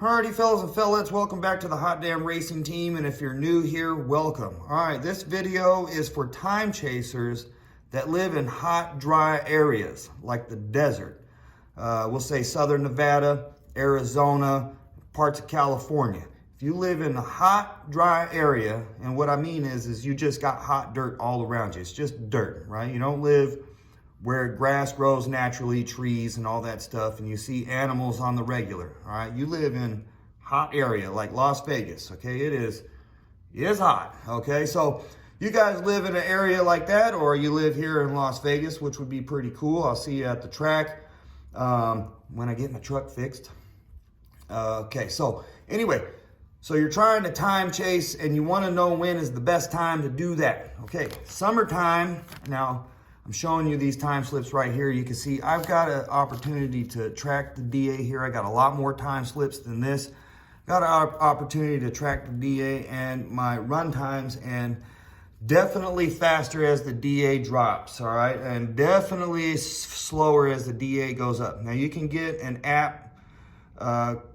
Alrighty, fellas and fellas, welcome back to the Hot Damn Racing Team, and if you're new here, welcome. Alright, this video is for time chasers that live in hot, dry areas, like the desert. We'll say Southern Nevada, Arizona, parts of California. If you live in a hot, dry area, and what I mean is you just got hot dirt all around you. It's just dirt, right? You don't live where grass grows naturally, trees and all that stuff, and you see animals on the regular, all right? You live in hot area like Las Vegas, okay? It is hot, okay? So you guys live in an area like that, or you live here in Las Vegas, which would be pretty cool. I'll see you at the track when I get my truck fixed. Okay, so anyway, so you're trying to time chase and you want to know when is the best time to do that. Okay, summertime. Now, I'm showing you these time slips right here. You can see I've got an opportunity to track the DA here. I got a lot more time slips than this. Got an opportunity to track the DA and my run times, and definitely faster as the DA drops, all right? And definitely slower as the DA goes up. Now you can get an app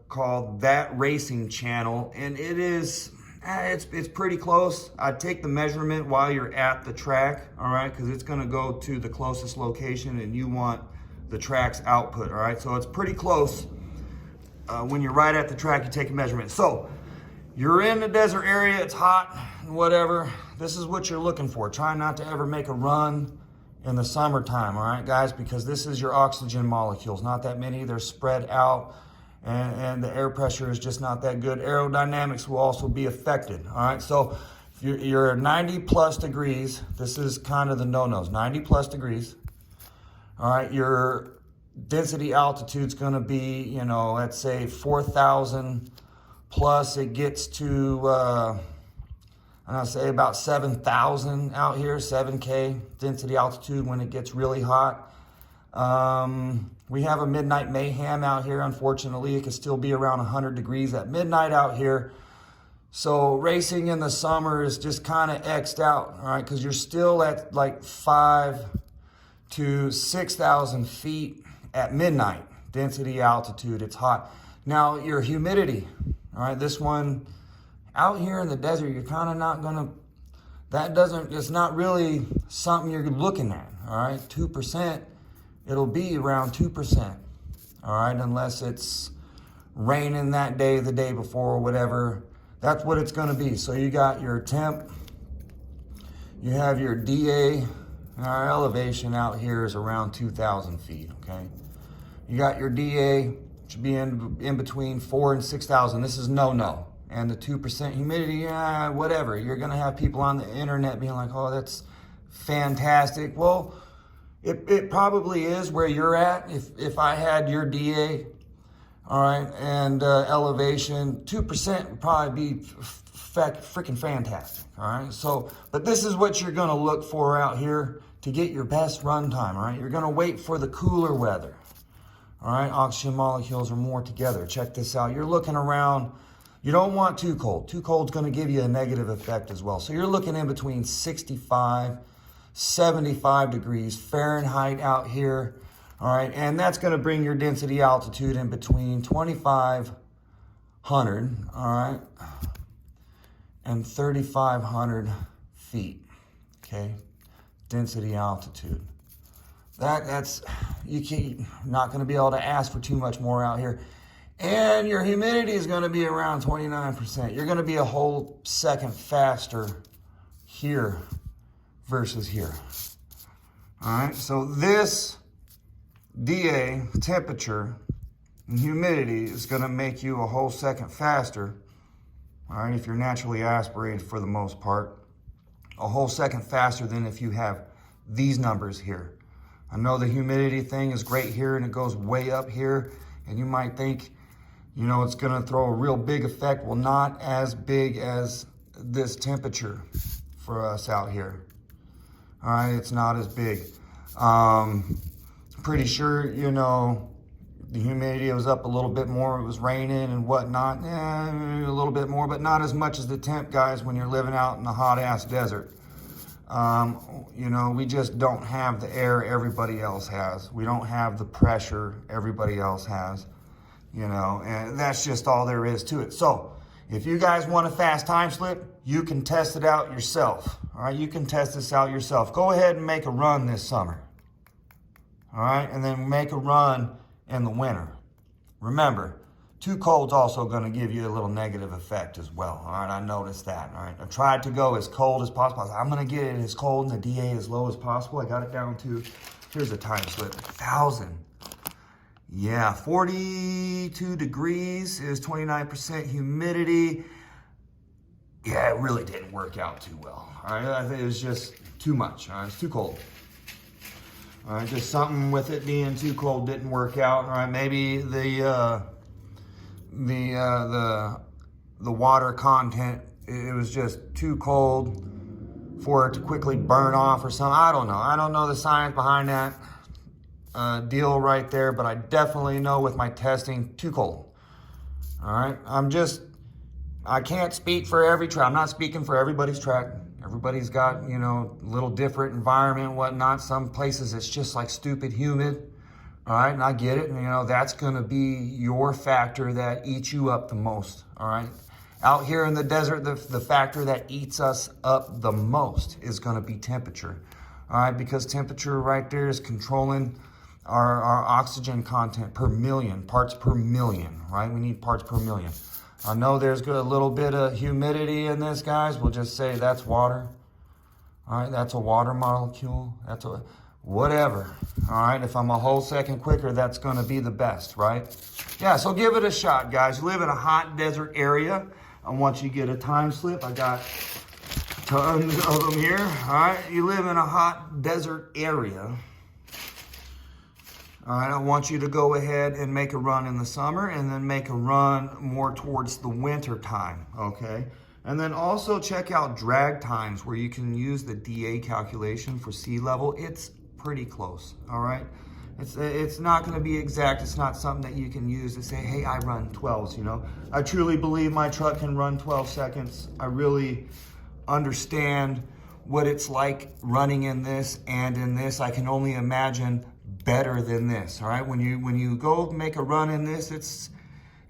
called That Racing Channel, and it is, it's pretty close. I take the measurement while you're at the track, all right? Because it's gonna go to the closest location and you want the track's output, all right? So it's pretty close. When you're right at the track, you take a measurement. So you're in the desert area, it's hot, whatever. This is what you're looking for. Try not to ever make a run in the summertime, all right, guys? Because this is your oxygen molecules. Not that many, they're spread out. And the air pressure is just not that good. Aerodynamics will also be affected, all right? So if you're 90 plus degrees, this is kind of the no-nos, 90 plus degrees, all right? Your density altitude's gonna be, you know, let's say 4,000 plus. It gets to, I'm gonna say about 7,000 out here, 7K density altitude when it gets really hot. We have a midnight mayhem out here. Unfortunately, it can still be around 100 degrees at midnight out here. So racing in the summer is just kind of X'd out, all right? Because you're still at like 5 to 6,000 feet at midnight. Density, altitude, it's hot. Now your humidity, all right? This one out here in the desert, you're kind of not gonna, it's not really something you're looking at, all right? 2%. It'll be around 2%, all right, unless it's raining that day, the day before, or whatever. That's what it's gonna be. So you got your temp, you have your DA, our elevation out here is around 2,000 feet, okay? You got your DA, should be in between 4,000 and 6,000. This is no-no. And the 2% humidity, yeah, whatever. You're gonna have people on the internet being like, oh, that's fantastic. Well, it probably is where you're at. If I had your DA, all right, and elevation, 2% would probably be freaking fantastic, all right? So, but this is what you're gonna look for out here to get your best run time, all right? You're gonna wait for the cooler weather, all right? Oxygen molecules are more together. Check this out. You're looking around, you don't want too cold. Too cold's gonna give you a negative effect as well. So you're looking in between 65, 75 degrees Fahrenheit out here, all right? And that's gonna bring your density altitude in between 2,500, all right, and 3,500 feet, okay? Density altitude. That's, not gonna be able to ask for too much more out here. And your humidity is gonna be around 29%. You're gonna be a whole second faster here versus here. All right, so this DA, temperature and humidity, is gonna make you a whole second faster, all right, if you're naturally aspirated for the most part, a whole second faster than if you have these numbers here. I know the humidity thing is great here and it goes way up here, and you might think, you know, it's gonna throw a real big effect. Well, not as big as this temperature for us out here. All right, it's not as big. Pretty sure, you know, the humidity was up a little bit more. It was raining and whatnot. Yeah, a little bit more, but not as much as the temp, guys, when you're living out in the hot ass desert. You know, we just don't have the air everybody else has. We don't have the pressure everybody else has. you know, and that's just all there is to it. So if you guys want a fast time slip, you can test it out yourself. All right, you can test this out yourself. Go ahead and make a run this summer. All right, and then make a run in the winter. Remember, too cold's also going to give you a little negative effect as well. All right, I noticed that. All right, I tried to go as cold as possible. I'm going to get it as cold and the DA as low as possible. I got it down to, here's a time slip, 1,000. Yeah, 42 degrees is 29% humidity. Yeah, it really didn't work out too well. All right, I think it was just too much. All right, it's too cold. All right, just something with it being too cold didn't work out. All right, maybe the water content, it was just too cold for it to quickly burn off or something. I don't know. I don't know the science behind that deal right there, but I definitely know with my testing, too cold. All right, I can't speak for every track. I'm not speaking for everybody's track. Everybody's got, you know, a little different environment and whatnot. Some places it's just like stupid humid. All right, and I get it. And, you know, that's going to be your factor that eats you up the most. All right. Out here in the desert, the factor that eats us up the most is going to be temperature. All right, because temperature right there is controlling our oxygen content per million, parts per million, right? We need parts per million. I know there's a little bit of humidity in this, guys. We'll just say that's water. All right, that's a water molecule. That's a whatever. All right, if I'm a whole second quicker, that's going to be the best, right? Yeah, so give it a shot, guys. You live in a hot desert area. I want you to get a time slip. I got tons of them here. All right, you live in a hot desert area. All right, I want you to go ahead and make a run in the summer and then make a run more towards the winter time, okay? And then also check out drag times where you can use the DA calculation for sea level. It's pretty close, all right? It's not gonna be exact. It's not something that you can use to say, hey, I run 12s, you know? I truly believe my truck can run 12 seconds. I really understand what it's like running in this and in this. I can only imagine better than this. All right, when you go make a run in this,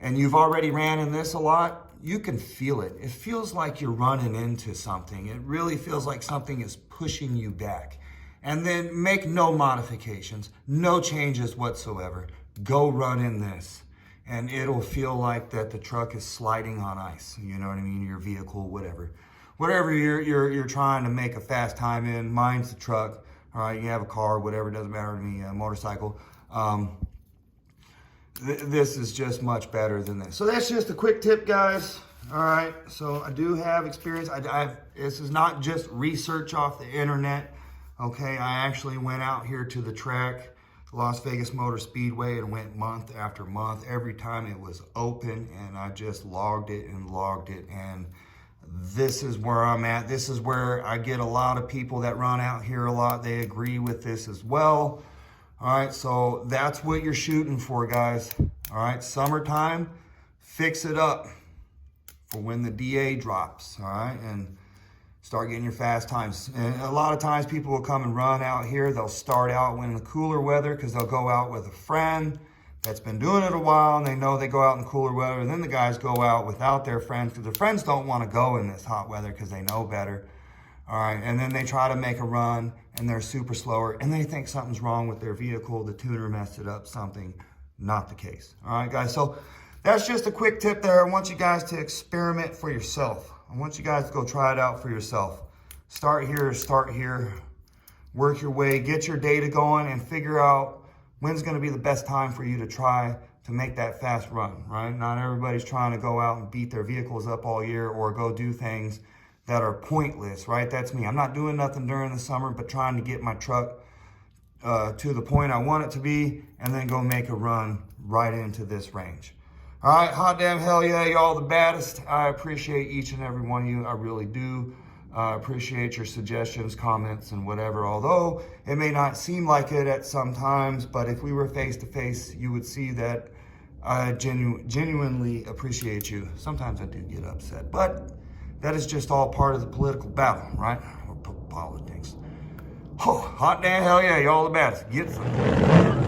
and you've already ran in this a lot, you can feel it. It feels like you're running into something. It really feels like something is pushing you back. And then make no modifications, no changes whatsoever. Go run in this, and it'll feel like that the truck is sliding on ice. You know what I mean? Your vehicle, whatever you're trying to make a fast time in. Mine's the truck. All right, you have a car, whatever, doesn't matter to me, a motorcycle. This is just much better than this. So that's just a quick tip, guys. All right, so I do have experience. This is not just research off the internet, okay? I actually went out here to the track, Las Vegas Motor Speedway, and went month after month. Every time it was open, and I just logged it, and this is where I'm at. This is where I get a lot of people that run out here a lot. They agree with this as well. All right, so that's what you're shooting for, guys. All right, summertime, fix it up for when the DA drops, all right, and start getting your fast times. And a lot of times people will come and run out here. They'll start out when in the cooler weather because they'll go out with a friend that's been doing it a while, and they know they go out in cooler weather, and then the guys go out without their friends because their friends don't want to go in this hot weather because they know better. All right, and then they try to make a run, and they're super slower, and they think something's wrong with their vehicle, the tuner messed it up, something. Not the case. All right, guys, so that's just a quick tip there. I want you guys to experiment for yourself. I want you guys to go try it out for yourself. Start here, work your way, get your data going, and figure out when's going to be the best time for you to try to make that fast run, right? Not everybody's trying to go out and beat their vehicles up all year or go do things that are pointless, right? That's me. I'm not doing nothing during the summer but trying to get my truck to the point I want it to be and then go make a run right into this range. All right, hot damn hell yeah, y'all the baddest. I appreciate each and every one of you. I really do. Appreciate your suggestions, comments, and whatever. Although it may not seem like it at some times, but if we were face to face, you would see that I genuinely appreciate you. Sometimes I do get upset, but that is just all part of the political battle, right? Or politics. Oh, hot damn hell yeah, y'all the best. Get some.